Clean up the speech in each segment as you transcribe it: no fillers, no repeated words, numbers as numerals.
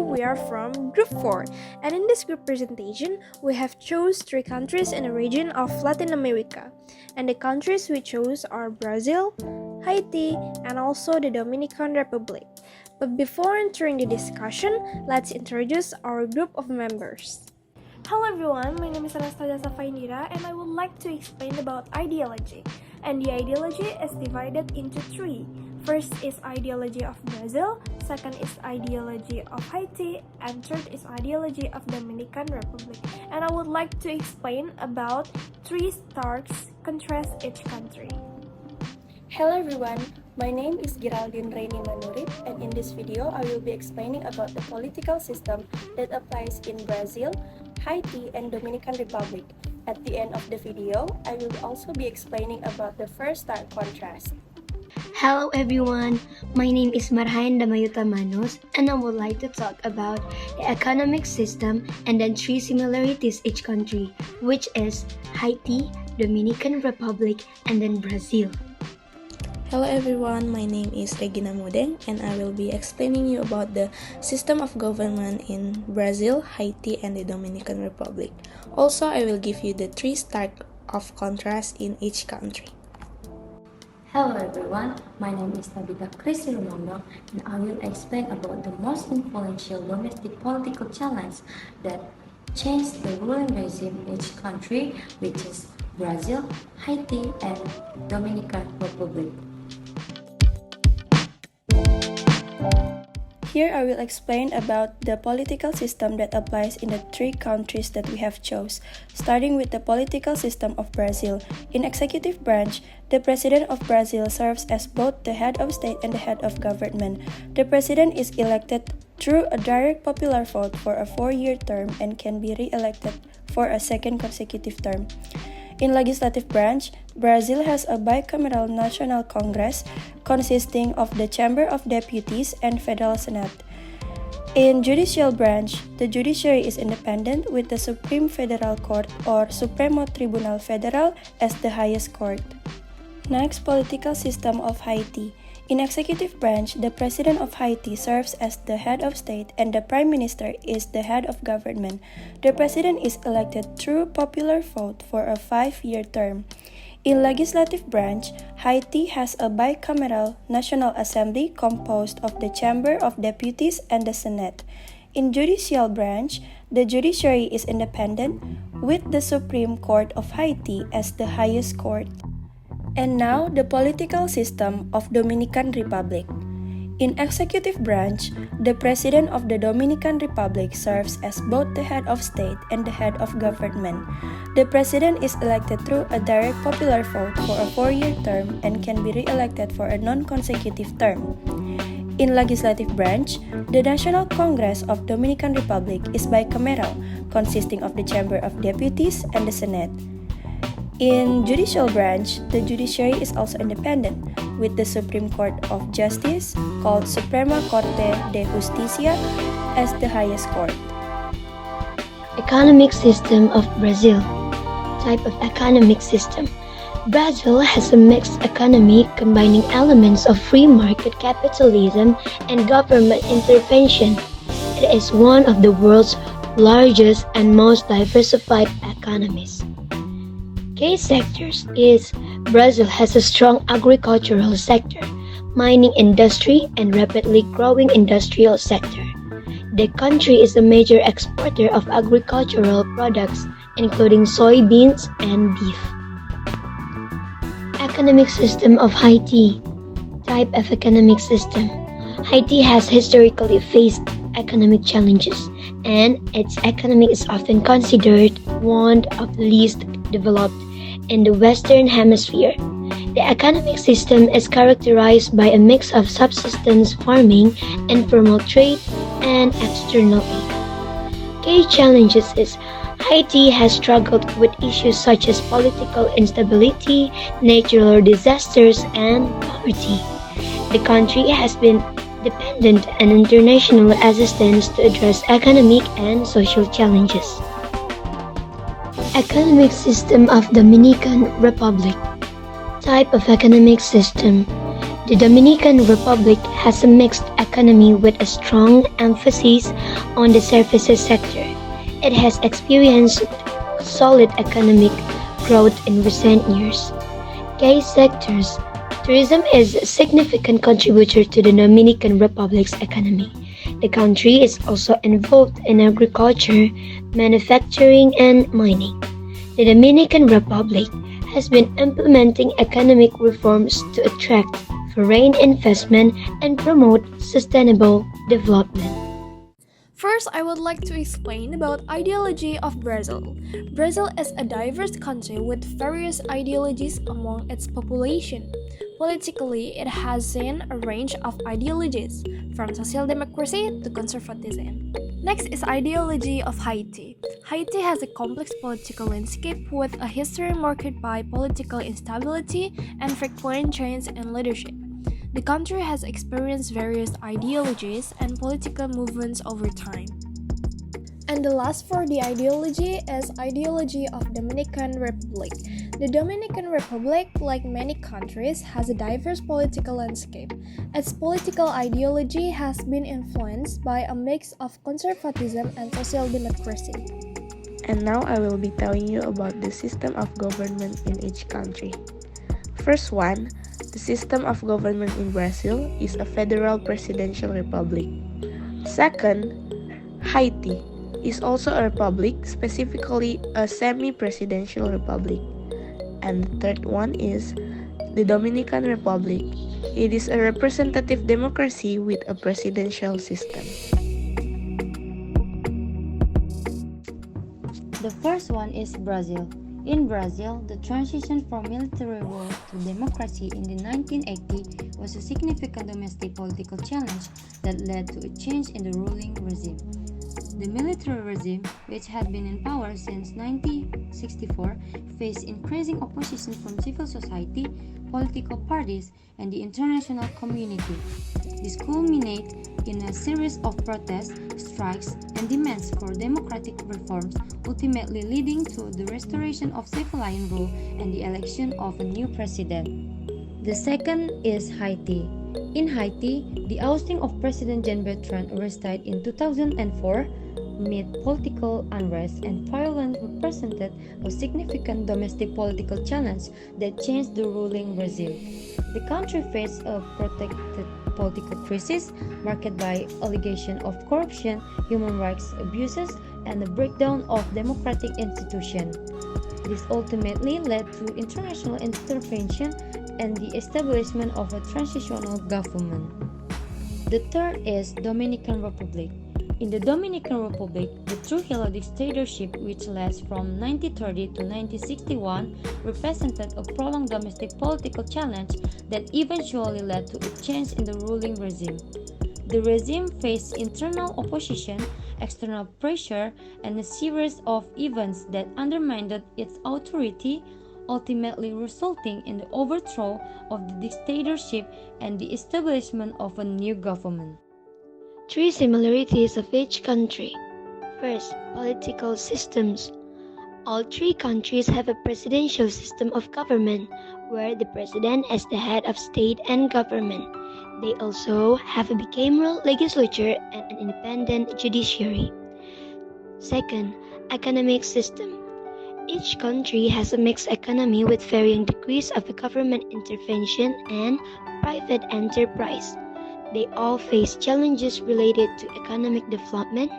we are from Group 4, and in this group presentation, we have chose 3 countries in the region of Latin America. And the countries we chose are Brazil, Haiti, and also the Dominican Republic. But before entering the discussion, let's introduce our group of members. Hello everyone, my name is Anastasia Saffa Indira, and I would like to explain about ideology. And the ideology is divided into 3. First is ideology of Brazil, second is ideology of Haiti, and third is ideology of Dominican Republic. And I would like to explain about 3 stark contrasts each country. Hello everyone, my name is Geraldine Reyni Manurip, and in this video I will be explaining about the political system that applies in Brazil, Haiti, and Dominican Republic. At the end of the video, I will also be explaining about the first stark contrast. Hello everyone, my name is Marhaen Manus, and I would like to talk about the economic system and then 3 similarities each country, which is Haiti, Dominican Republic, and then Brazil. Hello everyone, my name is Regina Mudeng, and I will be explaining you about the system of government in Brazil, Haiti, and the Dominican Republic. Also, I will give you the 3 stark of contrast in each country. Hello everyone, my name is Tabita Kristi Lumongdong, and I will explain about the most influential domestic political challenge that changed the ruling regime in each country, which is Brazil, Haiti, and Dominican Republic. Here I will explain about the political system that applies in the 3 countries that we have chose, starting with the political system of Brazil. In executive branch, the president of Brazil serves as both the head of state and the head of government. The president is elected through a direct popular vote for a 4-year term and can be re-elected for a second consecutive term. In legislative branch, Brazil has a bicameral national congress consisting of the Chamber of Deputies and Federal Senate. In judicial branch, the judiciary is independent with the Supreme Federal Court or Supremo Tribunal Federal as the highest court. Next, political system of Haiti. In executive branch, the president of Haiti serves as the head of state and the prime minister is the head of government. The president is elected through popular vote for a 5-year term. In legislative branch, Haiti has a bicameral National Assembly composed of the Chamber of Deputies and the Senate. In judicial branch, the judiciary is independent with the Supreme Court of Haiti as the highest court. And now, the political system of Dominican Republic. In executive branch, the president of the Dominican Republic serves as both the head of state and the head of government. The president is elected through a direct popular vote for a 4-year term and can be re-elected for a non-consecutive term. In legislative branch, the National Congress of Dominican Republic is bicameral, consisting of the Chamber of Deputies and the Senate. In judicial branch, the judiciary is also independent, with the Supreme Court of Justice, called Suprema Corte de Justicia, as the highest court. Economic system of Brazil. Type of economic system. Brazil has a mixed economy combining elements of free market capitalism and government intervention. It is one of the world's largest and most diversified economies. Key sectors is Brazil has a strong agricultural sector, mining industry, and rapidly growing industrial sector. The country is a major exporter of agricultural products, including soybeans and beef. Economic system of Haiti. Type of economic system. Haiti has historically faced economic challenges, and its economy is often considered one of the least developed in the Western Hemisphere. The economic system is characterized by a mix of subsistence farming, informal trade, and external aid. Key challenges is Haiti has struggled with issues such as political instability, natural disasters, and poverty. The country has been dependent on international assistance to address economic and social challenges. Economic system of Dominican Republic. Type of economic system. The Dominican Republic has a mixed economy with a strong emphasis On the services sector, it has experienced solid economic growth in recent years. Key sectors. Tourism is a significant contributor to the Dominican Republic's economy. The country is also involved in agriculture, manufacturing, and mining. The Dominican Republic has been implementing economic reforms to attract foreign investment and promote sustainable development. First, I would like to explain about ideology of Brazil. Brazil is a diverse country with various ideologies among its population. Politically, it has seen a range of ideologies, from social democracy to conservatism. Next is ideology of Haiti. Haiti has a complex political landscape with a history marked by political instability and frequent change in leadership. The country has experienced various ideologies and political movements over time. And the last for the ideology is ideology of Dominican Republic. The Dominican Republic, like many countries, has a diverse political landscape. Its political ideology has been influenced by a mix of conservatism and social democracy. And now I will be telling you about the system of government in each country. First one, the system of government in Brazil is a federal presidential republic. Second, Haiti is also a republic, specifically a semi-presidential republic. And the third one is the Dominican Republic. It is a representative democracy with a presidential system. The first one is Brazil. In Brazil, the transition from military rule to democracy in the 1980s was a significant domestic political challenge that led to a change in the ruling regime. The military regime, which had been in power since 1964, faced increasing opposition from civil society, political parties, and the international community. This culminated in a series of protests, strikes, and demands for democratic reforms, ultimately leading to the restoration of civilian rule and the election of a new president. The second is Haiti. In Haiti, the ousting of President Jean Bertrand Aristide in 2004 amid political unrest and violence represented a significant domestic political challenge that changed the ruling regime. The country faced a protracted political crisis marked by allegations of corruption, human rights abuses, and the breakdown of democratic institutions. This ultimately led to international intervention and the establishment of a transitional government. The third is Dominican Republic. In the Dominican Republic, the Trujillo dictatorship, which lasted from 1930 to 1961, represented a prolonged domestic political challenge that eventually led to a change in the ruling regime. The regime faced internal opposition, external pressure, and a series of events that undermined its authority, ultimately resulting in the overthrow of the dictatorship and the establishment of a new government. Three similarities of each country. First, political systems. All three countries have a presidential system of government, where the president is the head of state and government. They also have a bicameral legislature and an independent judiciary. Second, economic system. Each country has a mixed economy with varying degrees of government intervention and private enterprise. They all face challenges related to economic development,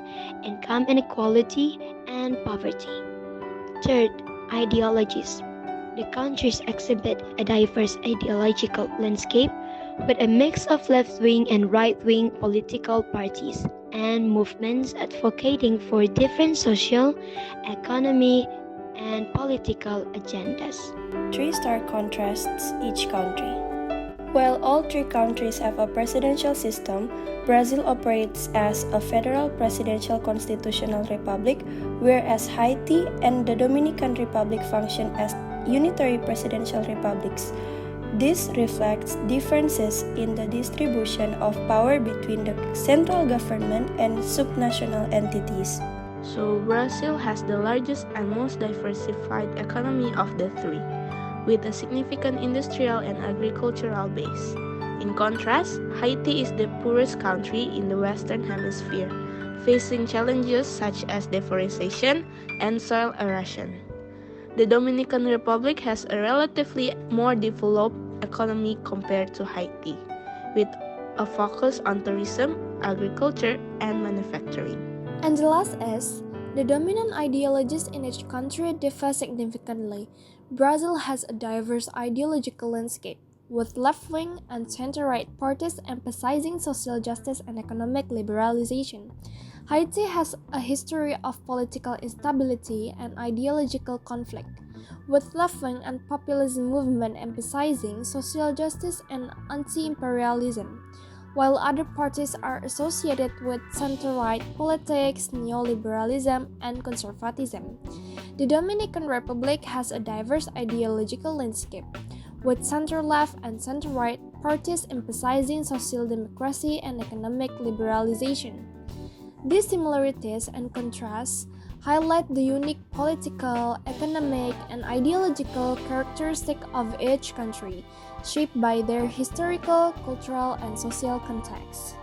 income inequality, and poverty. Third, ideologies. The countries exhibit a diverse ideological landscape with a mix of left-wing and right-wing political parties and movements advocating for different social, economic, and political agendas. Three stark contrasts each country. While all three countries have a presidential system, Brazil operates as a federal presidential constitutional republic, whereas Haiti and the Dominican Republic function as unitary presidential republics. This reflects differences in the distribution of power between the central government and subnational entities. So Brazil has the largest and most diversified economy of the three, with a significant industrial and agricultural base. In contrast, Haiti is the poorest country in the Western Hemisphere, facing challenges such as deforestation and soil erosion. The Dominican Republic has a relatively more developed economy compared to Haiti, with a focus on tourism, agriculture, and manufacturing. And the last is, the dominant ideologies in each country differ significantly. Brazil has a diverse ideological landscape, with left-wing and center-right parties emphasizing social justice and economic liberalization. Haiti has a history of political instability and ideological conflict, with left-wing and populism movement emphasizing social justice and anti-imperialism, while other parties are associated with center-right politics, neoliberalism, and conservatism. The Dominican Republic has a diverse ideological landscape, with center-left and center-right parties emphasizing social democracy and economic liberalization. These similarities and contrasts highlight the unique political, economic, and ideological characteristics of each country, shaped by their historical, cultural, and social context.